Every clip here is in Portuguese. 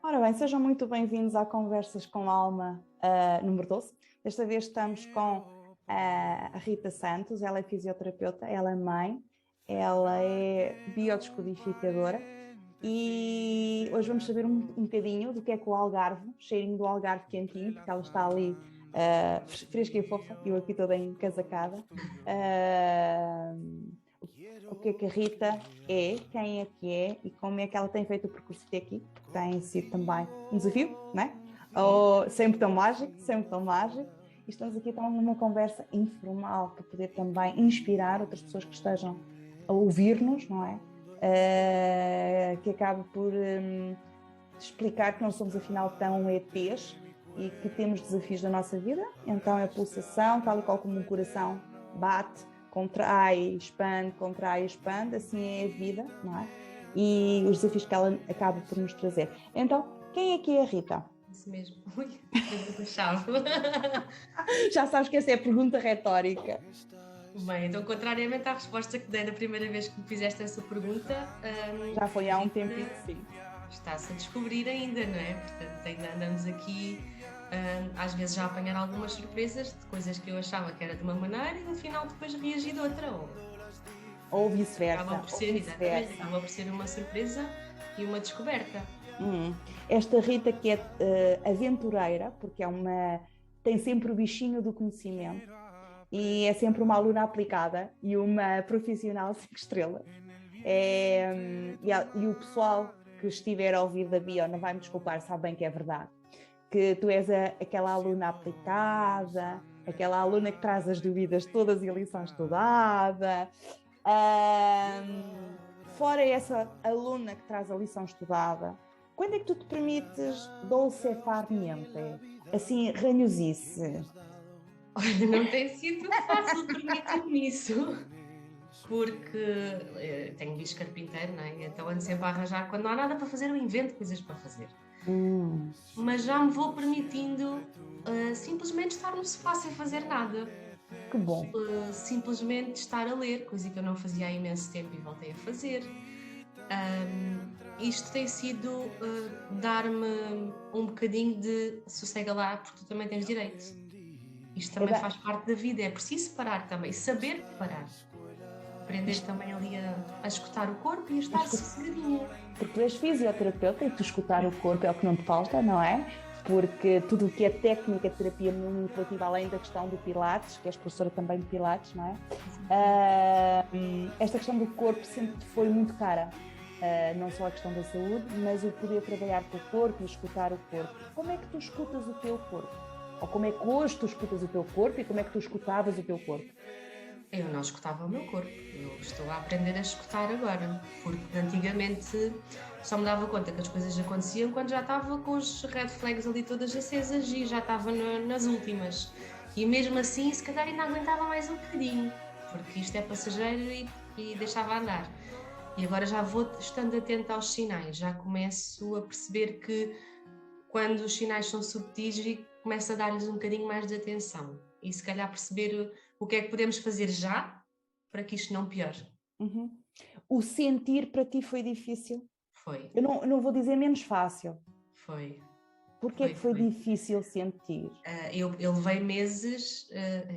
Ora bem, sejam muito bem-vindos à Conversas com Alma número 12. Desta vez estamos com a Rita Santos, ela é fisioterapeuta, ela é mãe, ela é biodescodificadora e hoje vamos saber um bocadinho do que é que o Algarve, cheirinho do Algarve quentinho, porque ela está ali fresca e fofa, eu aqui toda encasacada. O que é que a Rita é, quem é que é e como é que ela tem feito o percurso até aqui, que tem sido também um desafio, não é? Ou sempre tão mágico, sempre tão mágico. E estamos aqui então numa conversa informal para poder também inspirar outras pessoas que estejam a ouvir-nos, não é? Que acabe por explicar que não somos afinal tão ETs e que temos desafios da nossa vida. Então é a pulsação, tal e qual como um coração bate, contrai, expande, assim é a vida, não é? E os desafios que ela acaba por nos trazer. Então, quem é que é a Rita? Isso mesmo. Ui, pergunta-chave. Já sabes que essa é a pergunta retórica. Bem, então, contrariamente à resposta que dei da primeira vez que me fizeste essa pergunta... Já foi há um tempinho, sim. Está-se a descobrir ainda, não é? Portanto, ainda andamos aqui, às vezes, já a apanhar algumas surpresas de coisas que eu achava que era de uma maneira e no final depois reagi de outra. Ou vice-versa. Acaba por ser uma surpresa e uma descoberta. Esta Rita que é aventureira, porque tem sempre o bichinho do conhecimento e é sempre uma aluna aplicada e uma profissional 5 estrelas. E o pessoal que estiver a ouvir da bio não vai me desculpar, sabe bem que é verdade, que tu és aquela aluna aplicada, aquela aluna que traz as dúvidas todas e a lição estudada. Fora essa aluna que traz a lição estudada, quando é que tu te permites dolce far niente? Assim, ranhosice. Olha, não tem sido fácil permitir-me isso, porque tenho bicho carpinteiro, não é? Então ando sempre a arranjar, quando não há nada para fazer, eu invento coisas para fazer. Mas já me vou permitindo simplesmente estar no sofá sem fazer nada. Que bom. Simplesmente estar a ler, coisa que eu não fazia há imenso tempo e voltei a fazer. Isto tem sido dar-me um bocadinho de sossega lá, porque tu também tens direito. Isto também faz parte da vida, é preciso parar também, saber parar. Aprender também ali a escutar o corpo e a estar sossegadinha. Porque tu és fisioterapeuta e tu escutar o corpo é o que não te falta, não é? Porque tudo o que é técnica de terapia manipulativa, além da questão do Pilates, que és professora também de Pilates, não é? Esta questão do corpo sempre foi muito cara. Não só a questão da saúde, mas o poder trabalhar com o corpo e escutar o corpo. Como é que tu escutas o teu corpo? Ou como é que hoje tu escutas o teu corpo e como é que tu escutavas o teu corpo? Eu não escutava o meu corpo, eu estou a aprender a escutar agora, porque antigamente só me dava conta que as coisas aconteciam quando já estava com os red flags ali todas acesas e já estava nas últimas. E mesmo assim, se calhar ainda aguentava mais um bocadinho, porque isto é passageiro e deixava andar. E agora já vou estando atenta aos sinais, já começo a perceber que quando os sinais são subtis e começo a dar-lhes um bocadinho mais de atenção. E se calhar perceber o que é que podemos fazer já para que isto não piore. O sentir para ti foi difícil? Foi. Eu não vou dizer menos fácil. Foi. Porquê é que foi difícil sentir? Eu levei meses,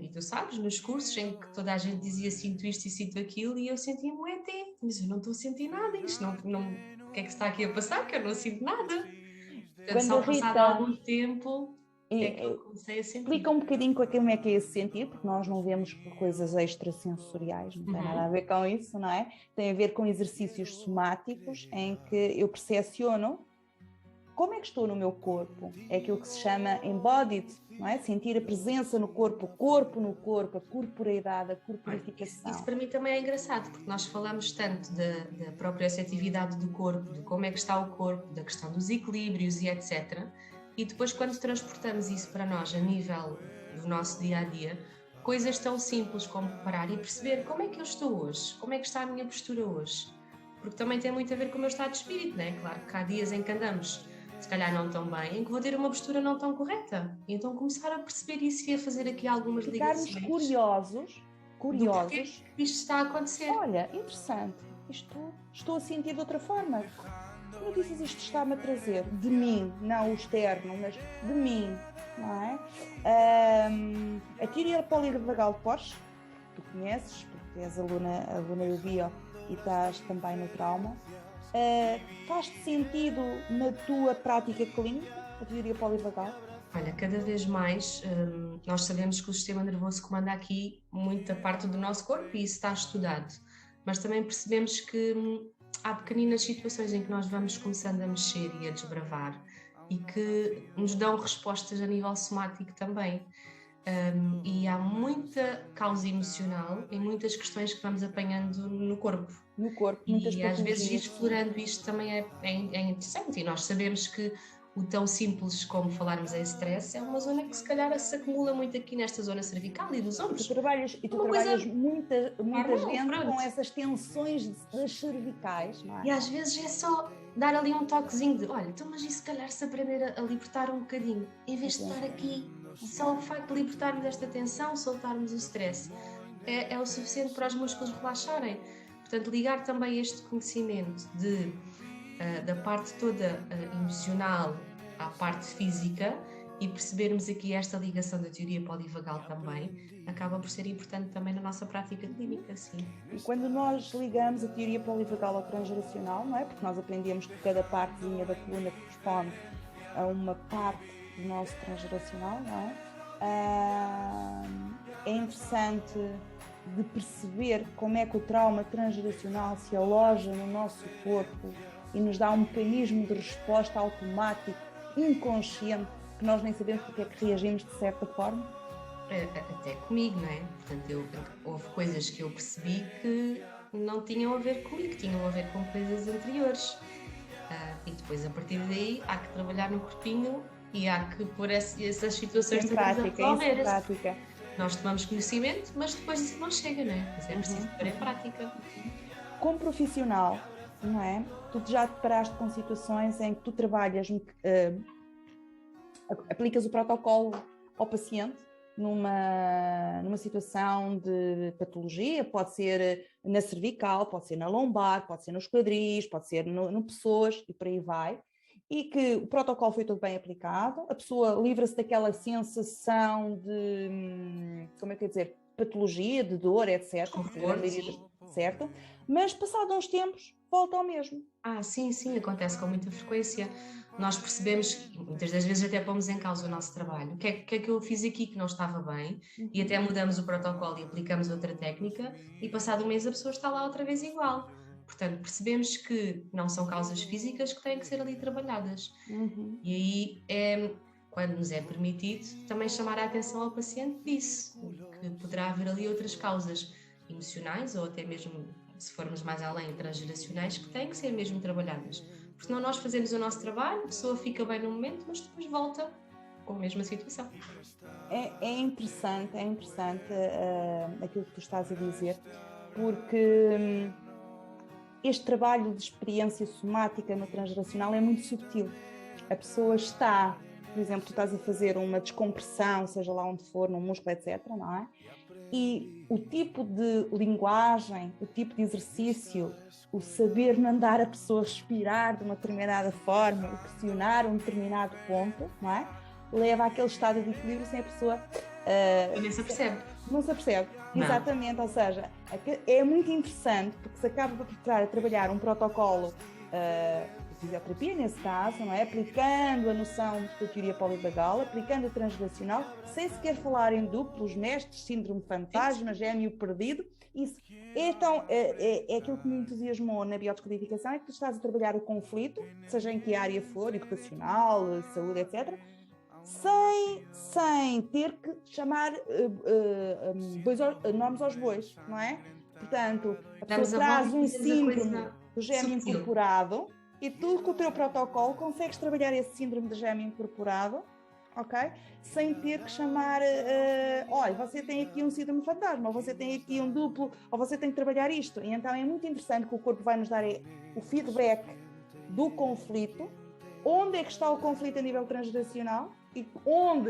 e tu sabes, nos cursos em que toda a gente dizia sinto isto e sinto aquilo e eu sentia-me um ET, mas eu não estou a sentir nada, isto não, o que é que se está aqui a passar, que eu não sinto nada. Portanto, só passado algum tempo é que eu comecei a sentir. Explica um bocadinho como é que é esse sentir, porque nós não vemos coisas extrasensoriais, não tem nada a ver com isso, não é? Tem a ver com exercícios somáticos em que eu percepciono como é que estou no meu corpo. É aquilo que se chama embodied, não é? Sentir a presença no corpo no corpo, a corporeidade, a corporificação. Isso para mim também é engraçado, porque nós falamos tanto da própria receptividade do corpo, de como é que está o corpo, da questão dos equilíbrios e etc. E depois quando transportamos isso para nós a nível do nosso dia-a-dia, coisas tão simples como parar e perceber como é que eu estou hoje, como é que está a minha postura hoje. Porque também tem muito a ver com o meu estado de espírito, não é? Claro que há dias em que andamos se calhar não tão bem, em que vou ter uma postura não tão correta. Então começar a perceber isso e a fazer aqui algumas ligações. Ficarmos curiosos. Do porquê que isto está a acontecer. Olha, interessante. Estou a sentir de outra forma. No benefícios isto está-me a trazer? De mim, não o externo, mas de mim, não é? A teoria polivagal de Porsche, tu conheces, porque és aluna do bio e estás também no trauma, faz-te sentido na tua prática clínica, a teoria polivagal? Olha, cada vez mais nós sabemos que o sistema nervoso comanda aqui muita parte do nosso corpo e isso está estudado, mas também percebemos que há pequeninas situações em que nós vamos começando a mexer e a desbravar e que nos dão respostas a nível somático também. E há muita causa emocional em muitas questões que vamos apanhando no corpo. Muitas e às vezes ir explorando isto também é interessante, e nós sabemos que o tão simples como falarmos em stress é uma zona que se calhar se acumula muito aqui nesta zona cervical e dos ombros. Tu trabalhas muita gente com essas tensões das cervicais, não é? E às vezes é só dar ali um toquezinho de, olha, então mas e se calhar se aprender a libertar um bocadinho, em vez de estar aqui, só o facto de libertarmos esta tensão, soltarmos o stress, é o suficiente para os músculos relaxarem. Portanto, ligar também este conhecimento da parte toda emocional à parte física e percebermos aqui esta ligação da teoria polivagal também, acaba por ser importante também na nossa prática clínica, sim. E quando nós ligamos a teoria polivagal ao transgeracional, não é? Porque nós aprendemos que cada partezinha da coluna corresponde a uma parte do nosso transgeracional, não é? É interessante de perceber como é que o trauma transgeracional se aloja no nosso corpo e nos dá um mecanismo de resposta automático, inconsciente, que nós nem sabemos porque é que reagimos de certa forma. Até comigo, não é? Portanto, houve coisas que eu percebi que não tinham a ver comigo, tinham a ver com coisas anteriores. E depois, a partir daí, há que trabalhar no corpinho e há que pôr essas situações em prática. Nós tomamos conhecimento, mas depois isso não chega, não é? Mas é preciso pôr em prática. Como profissional, não é? Tu já te deparaste com situações em que tu trabalhas, aplicas o protocolo ao paciente numa situação de patologia, pode ser na cervical, pode ser na lombar, pode ser nos quadris, pode ser no pessoas e por aí vai, e que o protocolo foi todo bem aplicado, a pessoa livra-se daquela sensação de, como é que eu ia dizer, patologia, de dor, etc. Certo? Mas passado uns tempos volta ao mesmo. Sim, acontece com muita frequência. Nós percebemos que muitas das vezes até pomos em causa o nosso trabalho. O que é que eu fiz aqui que não estava bem? E até mudamos o protocolo e aplicamos outra técnica e passado um mês a pessoa está lá outra vez igual. Portanto, percebemos que não são causas físicas que têm que ser ali trabalhadas. E aí é quando nos é permitido também chamar a atenção ao paciente disso, que poderá haver ali outras causas emocionais ou até mesmo, se formos mais além, transgeracionais, que têm que ser mesmo trabalhadas. Porque senão nós fazemos o nosso trabalho, a pessoa fica bem no momento, mas depois volta com a mesma situação. É interessante aquilo que tu estás a dizer, porque este trabalho de experiência somática no transgeracional é muito subtil. A pessoa está, por exemplo, tu estás a fazer uma descompressão, seja lá onde for, no músculo, etc., não é? E o tipo de linguagem, o tipo de exercício, o saber mandar a pessoa respirar de uma determinada forma, o pressionar um determinado ponto, não é? Leva àquele estado de equilíbrio sem a pessoa... nem se apercebe. Não se apercebe, não. Exatamente, ou seja, é muito interessante porque se acaba por estar a trabalhar um protocolo de fisioterapia, nesse caso, não é? Aplicando a noção da teoria polivagal, aplicando a transgeracional, sem sequer falar em duplos, mestres, síndrome fantasma, gêmeo perdido. Isso então, é aquilo que me entusiasmou na biodescodificação, é que tu estás a trabalhar o conflito, seja em que área for, educacional, saúde, etc., sem ter que chamar nomes aos bois, não é? Portanto, a pessoa traz um síndrome do gêmeo incorporado e tu, com o teu protocolo, consegues trabalhar esse síndrome de gêmeo incorporado, ok? Sem ter que chamar, olha, você tem aqui um síndrome fantasma, ou você tem aqui um duplo, ou você tem que trabalhar isto. E então é muito interessante que o corpo vai nos dar o feedback do conflito, onde é que está o conflito a nível transgeracional, e onde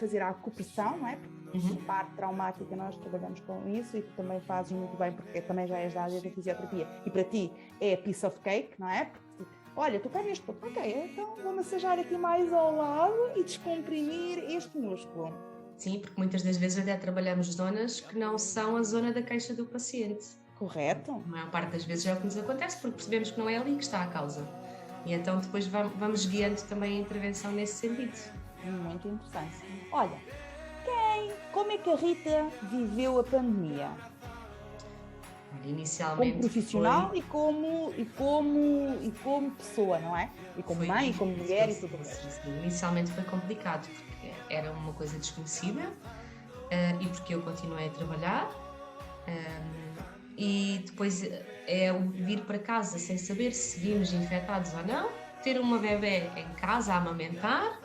fazer a acupressão, não é? Porque a parte traumática nós trabalhamos com isso e tu também fazes muito bem porque também já és da área da fisioterapia e para ti é a piece of cake, não é? Porque olha, tocar neste ponto, ok, então vou massajar aqui mais ao lado e descomprimir este músculo. Sim, porque muitas das vezes até trabalhamos zonas que não são a zona da queixa do paciente. Correto? A maior parte das vezes é o que nos acontece, porque percebemos que não é ali que está a causa. E então depois vamos guiando também a intervenção nesse sentido. Muito interessante. Olha, como é que a Rita viveu a pandemia? Inicialmente como profissional e como pessoa, não é? E como mãe, como mulher e tudo mais. Inicialmente foi complicado, porque era uma coisa desconhecida e porque eu continuei a trabalhar e depois é vir para casa sem saber se vimos infectados ou não, ter uma bebé em casa a amamentar,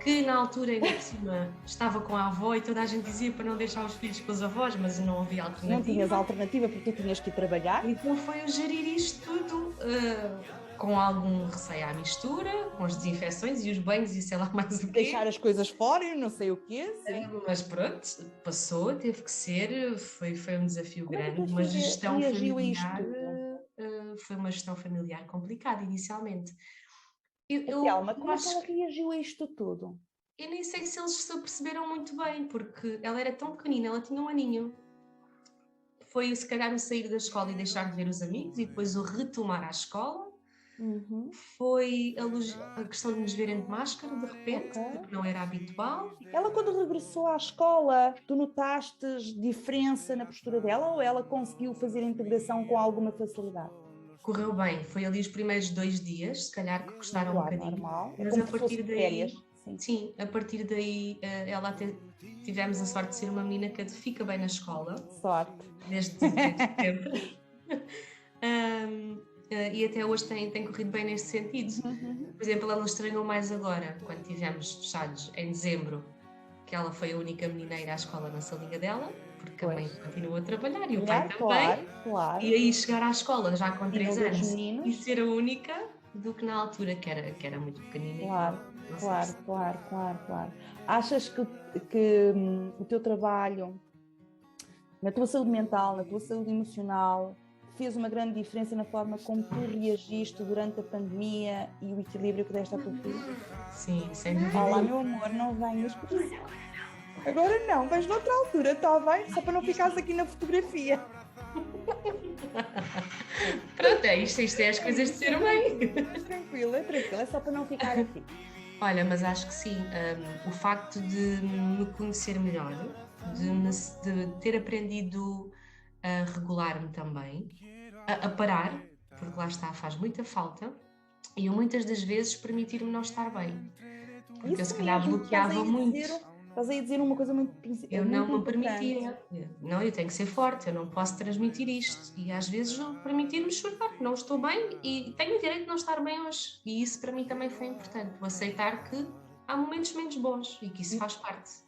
que na altura ainda por cima estava com a avó e toda a gente dizia para não deixar os filhos com os avós, mas não havia alternativa. Não tinhas alternativa porque tu tinhas que ir trabalhar. Então foi eu gerir isto tudo com algum receio à mistura, com as desinfecções e os banhos e sei lá mais o quê. Deixar as coisas fora e não sei o quê, sim. Mas pronto, passou, teve que ser, foi um desafio grande, uma gestão familiar, foi uma gestão familiar complicada inicialmente. Telma, como é que ela reagiu a isto tudo? Eu nem sei se eles se aperceberam muito bem, porque ela era tão pequenina, ela tinha 1 aninho. Foi se calhar o sair da escola e deixar de ver os amigos e depois o retomar à escola. Foi a questão de nos verem de máscara de repente, porque não era habitual. Ela quando regressou à escola, tu notastes diferença na postura dela ou ela conseguiu fazer a integração com alguma facilidade? Correu bem, foi ali os primeiros 2 dias, se calhar que custaram um bocadinho. Normal. Mas a partir daí, sim, a partir daí ela tivemos a sorte de ser uma menina que fica bem na escola. Sorte. Desde sempre. E até hoje tem corrido bem neste sentido. Por exemplo, ela estranhou mais agora, quando estivemos fechados em dezembro, que ela foi a única menina a ir à escola na salinha dela, porque a mãe continuou a trabalhar e o pai também. Claro. E aí chegar à escola já com 3 anos e ser a única, do que na altura que era muito pequenina. Claro. Achas que o teu trabalho na tua saúde mental, na tua saúde emocional, fez uma grande diferença na forma como tu reagiste durante a pandemia e o equilíbrio que deste à tua filha? Sim, sem dúvida. Olá, meu amor, não venhas por isso. Agora não, vais noutra altura, está bem? Só para não ficares aqui na fotografia. Pronto, isto é as coisas de ser mãe. Tranquila, é só para não ficar aqui. Olha, mas acho que sim, o facto de me conhecer melhor, de ter aprendido a regular-me também, a parar, porque lá está, faz muita falta, e eu muitas das vezes permitir-me não estar bem, porque isso eu se calhar bloqueava muito. Estás aí a dizer uma coisa muito eu não me permitia, não, eu tenho que ser forte, eu não posso transmitir isto, e às vezes permitir-me chorar, não estou bem e tenho o direito de não estar bem hoje, e isso para mim também foi importante, aceitar que há momentos menos bons e que isso faz parte.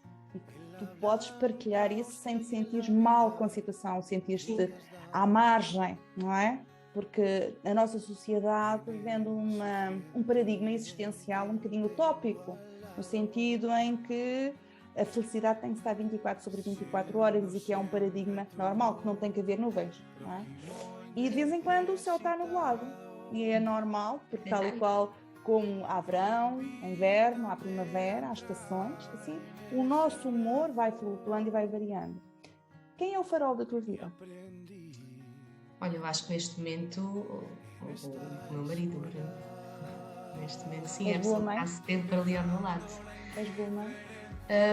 Tu podes partilhar isso sem te sentires mal com a situação, sentir-te à margem, não é? Porque a nossa sociedade vende um paradigma existencial um bocadinho utópico, no sentido em que a felicidade tem que estar 24 sobre 24 horas e que é um paradigma normal, que não tem que haver nuvens, não é? E de vez em quando o céu está nublado e é normal, porque tal e qual como há verão, inverno, há primavera, há estações, assim, o nosso humor vai flutuando e vai variando. Quem é o farol da tua vida? Olha, eu acho que neste momento o meu marido, neste momento sim, é a pessoa que passa tempo ali ao meu lado. És boa mãe?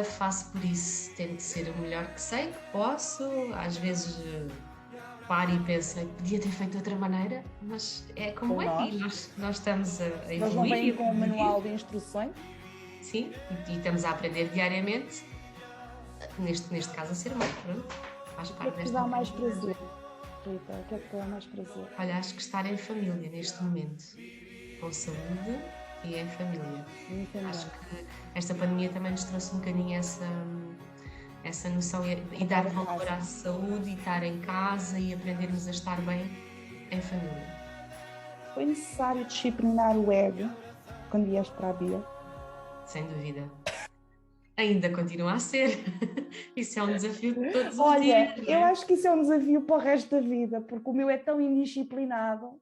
Faço por isso, tento ser o melhor que sei, que posso, às vezes paro e penso, podia ter feito de outra maneira, mas é como é, e nós estamos a evoluir. Nós não vêm com um manual de instruções? Sim, e estamos a aprender diariamente, neste caso a ser mãe, pronto, faz parte desta. O que dá mais prazer, Rita? O que é que te dá mais prazer? Olha, acho que estar em família neste momento, com saúde e em família. Acho que esta pandemia também nos trouxe um bocadinho essa noção e dar valor à saúde e estar em casa e aprendermos a estar bem em família. Foi necessário disciplinar o ego quando vieste para a Bia? Sem dúvida. Ainda continua a ser. Isso é um desafio de todos os dias. Olha, eu acho que isso é um desafio para o resto da vida, porque o meu é tão indisciplinado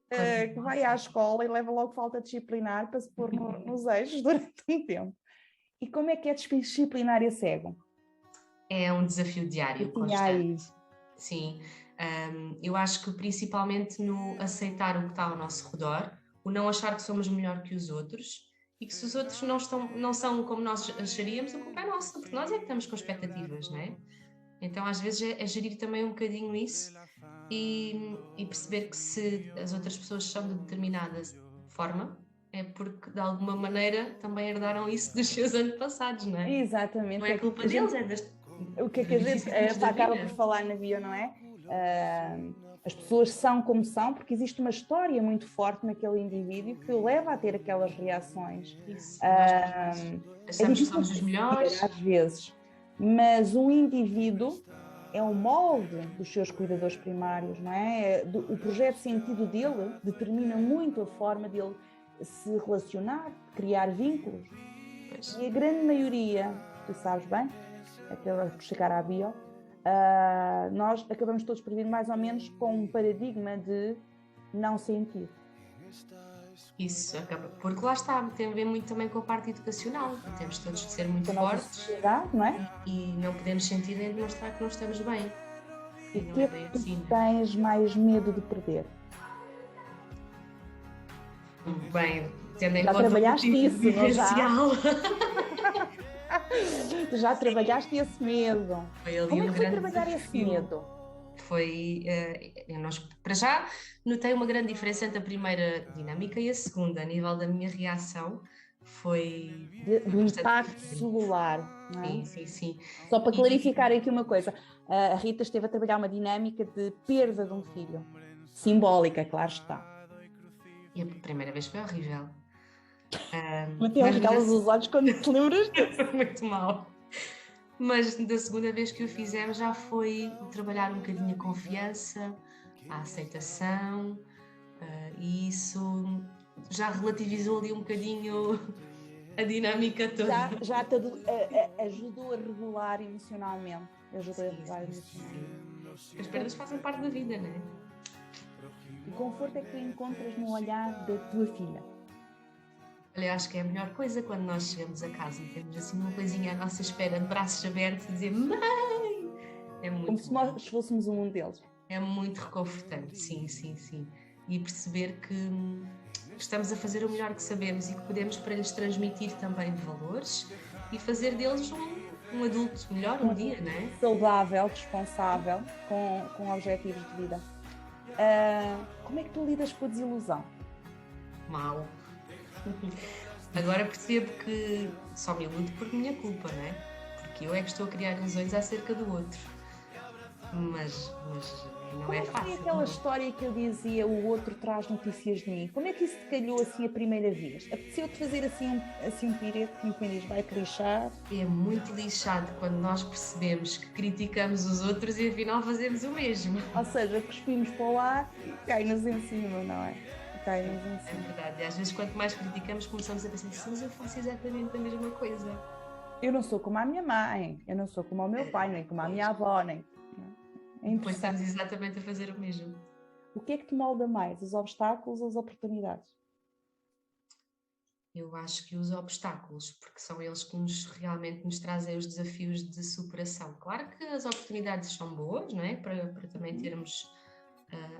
que vai à escola e leva logo falta disciplinar para se pôr nos eixos durante um tempo. E como é que é disciplinar esse ego? É um desafio diário, constante. Sim, eu acho que principalmente no aceitar o que está ao nosso redor, o não achar que somos melhor que os outros e que se os outros não são como nós acharíamos, a culpa é nossa, porque nós é que estamos com expectativas, não é? Então às vezes é gerir também um bocadinho isso e perceber que se as outras pessoas são de determinada forma, é porque de alguma maneira também herdaram isso dos seus antepassados, não é? Exatamente. Não é culpa deles, é das o que é que a gente acaba por falar na bio, não é? As pessoas são como são porque existe uma história muito forte naquele indivíduo que o leva a ter aquelas reações. Isso, achamos que somos os melhores. Às vezes, mas um indivíduo é o molde dos seus cuidadores primários, não é? O projeto de sentido dele determina muito a forma dele se relacionar, criar vínculos. Pois. E a grande maioria, tu sabes bem, até chegar à bio, nós acabamos todos por vir mais ou menos com um paradigma de não sentir. Isso acaba, porque lá está, tem a ver muito também com a parte educacional. Temos todos de ser muito fortes, não é? E não podemos sentir nem demonstrar que não estamos bem. E o que é que tu tens mais medo de perder? Bem, tendo em já conta trabalhaste o isso, vivencial. Já trabalhaste esse medo. Foi ali Como é que foi trabalhar desafio. Esse medo? Foi, para já, notei uma grande diferença entre a primeira dinâmica e a segunda. A nível da minha reação, foi... Do impacto celular, não é? Sim. Só para clarificar aqui uma coisa, a Rita esteve a trabalhar uma dinâmica de perda de um filho. Simbólica, claro está. E a primeira vez foi horrível. Até arregalas os olhos quando te lembras disso. Muito mal. Mas da segunda vez que o fizemos já foi trabalhar um bocadinho a confiança, a aceitação, e isso já relativizou ali um bocadinho a dinâmica toda. Já te ajudou a regular emocionalmente. Sim. As perdas fazem parte da vida, não é? Que conforto é que tu encontras no olhar da tua filha? Olha, acho que é a melhor coisa quando nós chegamos a casa e temos assim uma coisinha à nossa espera, de braços abertos, e dizer mãe! É muito como se nós fôssemos um deles. É muito reconfortante, sim. E perceber que estamos a fazer o melhor que sabemos e que podemos para lhes transmitir também valores e fazer deles um adulto melhor um dia, não é? Saudável, responsável, com objetivos de vida. Como é que tu lidas com a desilusão? Mal. Agora percebo que só me iludo por minha culpa, não é? Porque eu é que estou a criar ilusões acerca do outro. Mas não é fácil. Como é aquela história que eu dizia, o outro traz notícias de mim? Como é que isso te calhou assim a primeira vez? Apeteceu-te fazer assim um pirete, como quem diz, vai-te lixar? É muito lixado quando nós percebemos que criticamos os outros e afinal fazemos o mesmo. Ou seja, cuspimos para o ar e cai-nos em cima, não é? Cai-nos em cima. É verdade. E às vezes quanto mais criticamos começamos a pensar assim, mas eu faço exatamente a mesma coisa. Eu não sou como a minha mãe, eu não sou como o meu pai, nem como a minha avó, nem... Depois estamos exatamente a fazer o mesmo. O que é que te molda mais, os obstáculos ou as oportunidades? Eu acho que os obstáculos, porque são eles que realmente nos trazem os desafios de superação. Claro que as oportunidades são boas, não é? Para também termos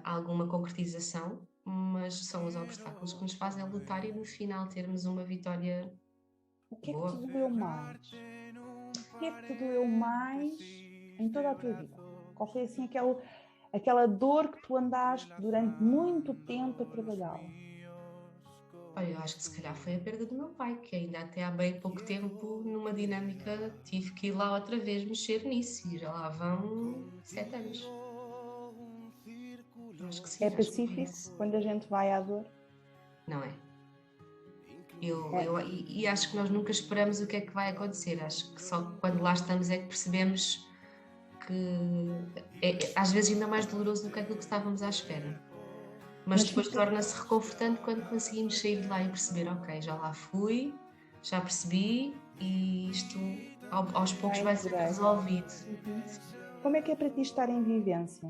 alguma concretização, mas são os obstáculos que nos fazem lutar e no final termos uma vitória boa. O que é boa. que te doeu mais? O que é que te doeu mais em toda a tua vida? Qual foi assim aquela dor que tu andaste durante muito tempo a trabalhá-la? Olha, eu acho que se calhar foi a perda do meu pai, que ainda até há bem pouco tempo, numa dinâmica, tive que ir lá outra vez mexer nisso, e já lá vão 7 anos. Acho que sim, é pacífico quando a gente vai à dor? Não é? E acho que nós nunca esperamos o que é que vai acontecer, acho que só quando lá estamos é que percebemos que às vezes ainda mais doloroso do que aquilo que estávamos à espera. Mas depois torna-se reconfortante quando conseguimos sair de lá e perceber, ok, já lá fui, já percebi e isto aos poucos vai ser resolvido. Como é que é para ti estar em vivência?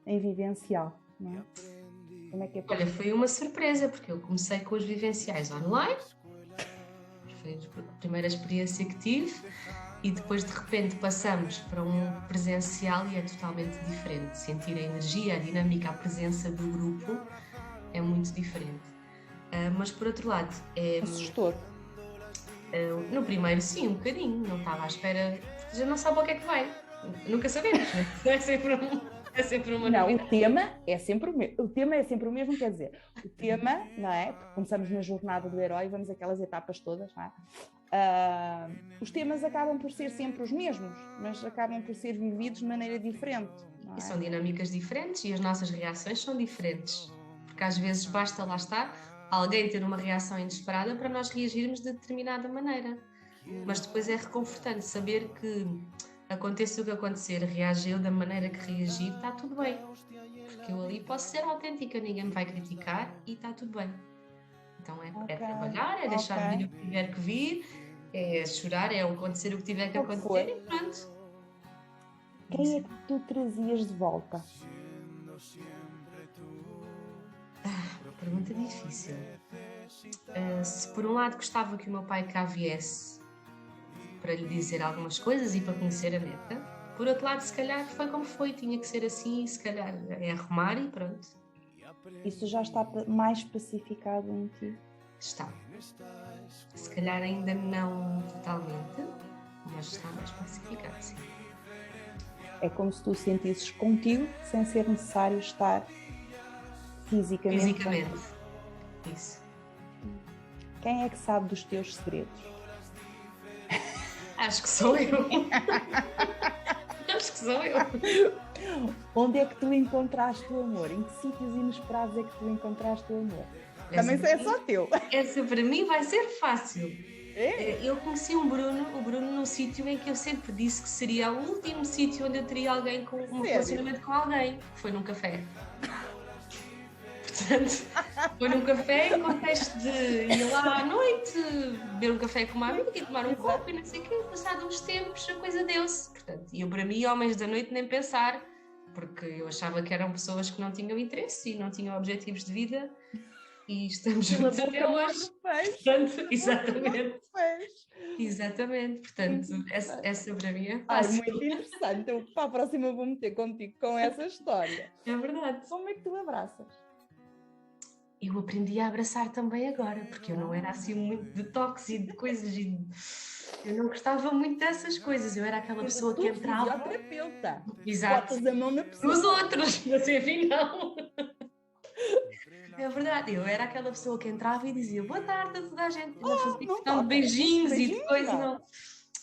Em vivencial, não é? Como é que é? Olha, foi uma surpresa, porque eu comecei com os vivenciais online, foi a primeira experiência que tive, e depois de repente passamos para um presencial e é totalmente diferente. Sentir a energia, a dinâmica, a presença do grupo é muito diferente. Mas por outro lado, Assustou. no primeiro sim, um bocadinho, não estava à espera, porque já não sabe o que é que vai. Nunca sabemos, né? É sempre uma Não, novidade. o tema é sempre o mesmo. O tema é sempre o mesmo, quer dizer, o tema, não é? Porque começamos na jornada do herói, vamos aquelas etapas todas, não é? Os temas acabam por ser sempre os mesmos, mas acabam por ser vividos de maneira diferente. Não é? E são dinâmicas diferentes e as nossas reações são diferentes. Porque às vezes basta, lá estar, alguém ter uma reação inesperada para nós reagirmos de determinada maneira. Mas depois é reconfortante saber que, aconteça o que acontecer, reagiu da maneira que reagir, está tudo bem. Porque eu ali posso ser autêntica, ninguém me vai criticar e está tudo bem. Então é trabalhar, é deixar vir o que tiver que vir, é chorar, é acontecer o que tiver que acontecer e pronto. Quem é que tu trazias de volta? Pergunta difícil. Se por um lado gostava que o meu pai cá viesse para lhe dizer algumas coisas e para conhecer a neta, por outro lado, se calhar foi como foi, tinha que ser assim, se calhar é arrumar e pronto. Isso já está mais pacificado em ti? Está. Se calhar ainda não totalmente, mas está mais pacificado, sim. É como se tu sentisses contigo sem ser necessário estar fisicamente. Isso. Quem é que sabe dos teus segredos? Acho que sou eu. Acho que sou eu. Onde é que tu encontraste o amor? Em que sítios inesperados é que tu encontraste o amor? Também é só teu. Essa para mim vai ser fácil. Eu conheci o Bruno num sítio em que eu sempre disse que seria o último sítio onde eu teria alguém com um relacionamento com alguém. Foi num café. Portanto, foi num café em contexto de ir lá à noite, beber um café com uma amiga e tomar um copo e não sei o quê. Passado uns tempos a coisa deu-se. Portanto, eu para mim, homens da noite, nem pensar, porque eu achava que eram pessoas que não tinham interesse e não tinham objetivos de vida. E estamos juntos até hoje. Portanto, exatamente. Portanto, essa para mim é fácil. Muito interessante. Então, para a próxima eu vou meter contigo com essa história. É verdade. Como é que tu abraças? Eu aprendi a abraçar também agora, porque eu não era assim muito de toques e de coisas. Eu não gostava muito dessas coisas. Eu era aquela pessoa que entrava. Terapeuta. Exato. Botas a mão na pessoa. Nos outros, mas enfim, não. É verdade, eu era aquela pessoa que entrava e dizia boa tarde a toda a gente, ainda fazia questão de beijinhos e de coisas,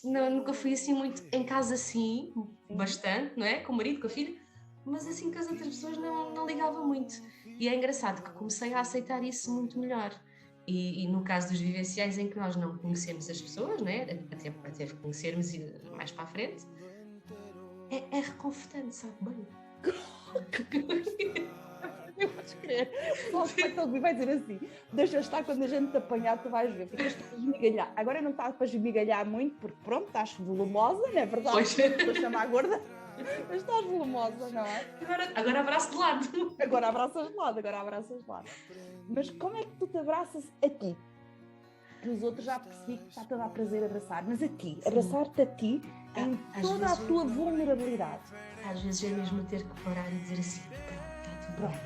nunca fui assim muito em casa assim, bastante, não é? Com o marido, com a filha, mas assim com as outras pessoas não ligava muito. E é engraçado que comecei a aceitar isso muito melhor. E no caso dos vivenciais em que nós não conhecemos as pessoas, não é? Até conhecermos mais para a frente, é reconfortante, sabe bem? Eu vou escrever. Só que vai dizer assim: deixa estar, quando a gente te apanhar, tu vais ver. Ficas a esmigalhar. Agora não está para esmigalhar muito, porque pronto, estás volumosa, não é verdade? Vou chamar a gorda, mas estás volumosa, não é? Agora abraço de lado. Agora abraças de lado. Mas como é que tu te abraças a ti? Que os outros já percebi que está a dar prazer abraçar, mas a ti, abraçar-te a ti em toda a tua vulnerabilidade. Às vezes é mesmo ter que parar e dizer assim: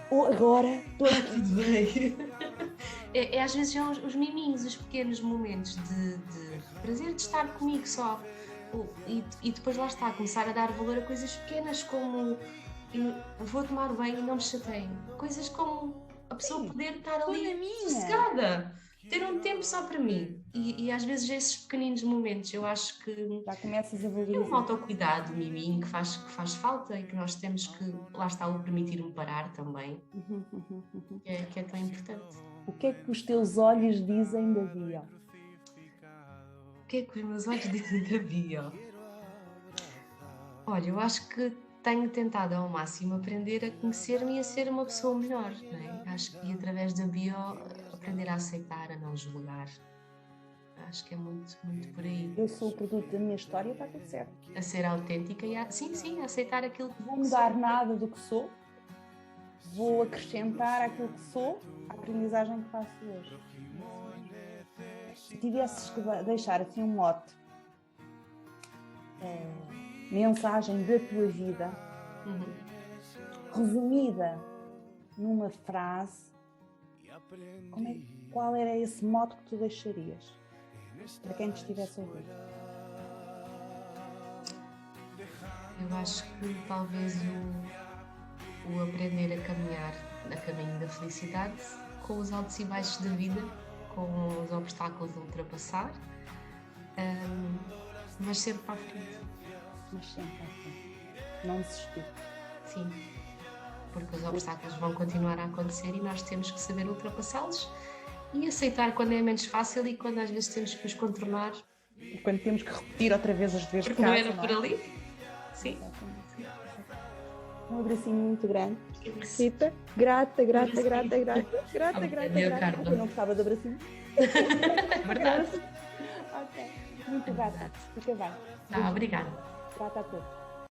ou agora estou tudo bem. Às vezes são os miminhos, os pequenos momentos de prazer de estar comigo só. E depois lá está, começar a dar valor a coisas pequenas como vou tomar banho e não me chateio. Coisas como a pessoa poder estar ali sossegada, ter um tempo só para mim. E às vezes esses pequeninos momentos, eu acho que já começas a valorizar. É um autocuidado, um miminho que faz falta e que nós temos que, lá está, o permitir-me parar também, que é tão importante. O que é que os teus olhos dizem da Bio? O que é que os meus olhos dizem da Bio? Olha, eu acho que tenho tentado ao máximo aprender a conhecer-me e a ser uma pessoa melhor, não é? Acho que através da Bio aprender a aceitar, a não julgar. Acho que é muito, muito por aí. Eu sou o produto da minha história, está tudo certo. A ser autêntica e sim, a aceitar aquilo que não vou mudar nada do que sou. vou acrescentar àquilo que sou, à aprendizagem que faço hoje. Se tivesses que deixar assim um mote, mensagem da tua vida, resumida numa frase, qual era esse mote que tu deixarias para quem te estivesse a ouvir? Eu acho que talvez o aprender a caminhar a caminho da felicidade, com os altos e baixos da vida, com os obstáculos a ultrapassar, mas sempre para a frente. Mas sempre para a frente. Não desistir. Sim, porque os obstáculos vão continuar a acontecer e nós temos que saber ultrapassá-los e aceitar quando é menos fácil e quando às vezes temos que os contornar. E quando temos que repetir outra vez as deveres de Porque casa, não era por ali. Sim. Um abracinho muito grande. Rita, grata. Eu não gostava de abracinho. Verdade. Ok. Muito grata. Fica bem. Obrigada. Grata a todos.